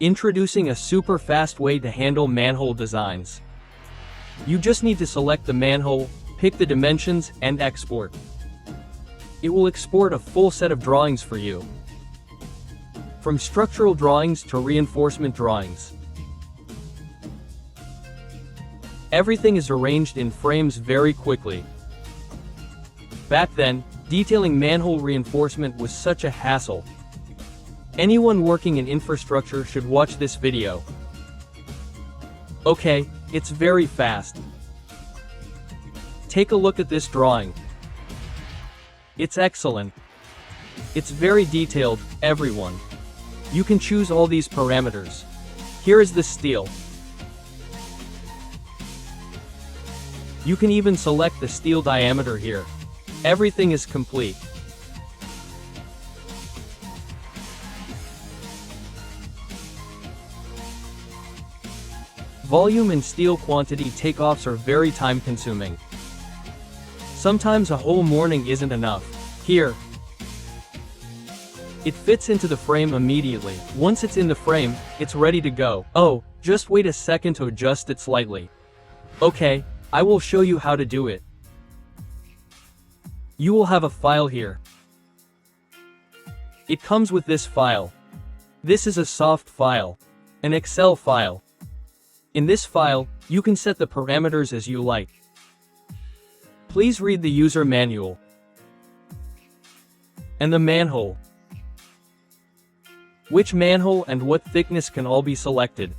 Introducing a super fast way to handle manhole designs. You just need to select the manhole, pick the dimensions, and export. It will export a full set of drawings for you. From structural drawings to reinforcement drawings. Everything is arranged in frames very quickly. Back then, detailing manhole reinforcement was such a hassle. Anyone working in infrastructure should watch this video. Okay, it's very fast. Take a look at this drawing. It's excellent. It's very detailed, everyone. You can choose all these parameters. Here is the steel. You can even select the steel diameter here. Everything is complete. Volume and steel quantity takeoffs are very time-consuming. Sometimes a whole morning isn't enough. Here, it fits into the frame immediately. Once it's in the frame, it's ready to go. Oh, just wait a second to adjust it slightly. Okay, I will show you how to do it. You will have a file here. It comes with this file. This is a soft file, an Excel file. In this file, you can set the parameters as you like. Please read the user manual. And the manhole. Which manhole and what thickness can all be selected.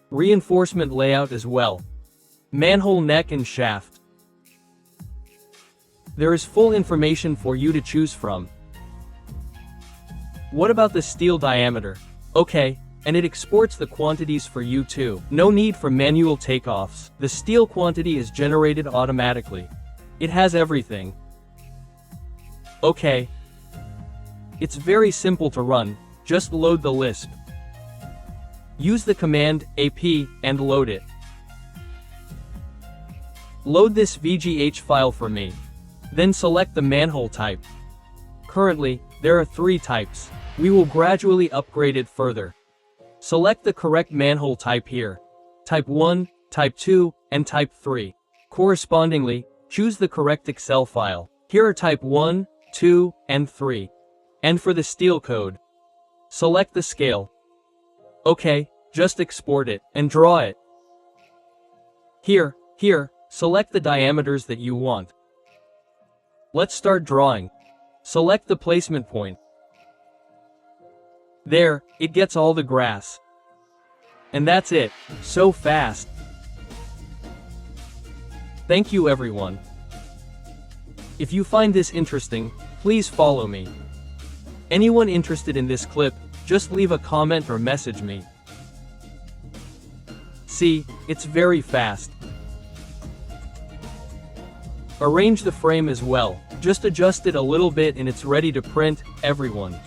Reinforcement layout as well. Manhole neck and shaft. There is full information for you to choose from. What about the steel diameter? Okay. And it exports the quantities for you too. No need for manual takeoffs. The steel quantity is generated automatically. It has everything. Okay. It's very simple to run. Just load the Lisp. Use the command AP and load it. Load this VGH file for me. Then select the manhole type. Currently, there are 3 types. We will gradually upgrade it further. Select the correct manhole type here. Type 1, Type 2, and Type 3. Correspondingly, choose the correct Excel file. Here are Type 1, 2, and 3. And for the steel code, select the scale. Okay, just export it, and draw it. Here, select the diameters that you want. Let's start drawing. Select the placement point. There, it gets all the grass. And that's it. So fast. Thank you everyone. If you find this interesting, please follow me. Anyone interested in this clip, just leave a comment or message me. See, it's very fast. Arrange the frame as well. Just adjust it a little bit and it's ready to print, everyone.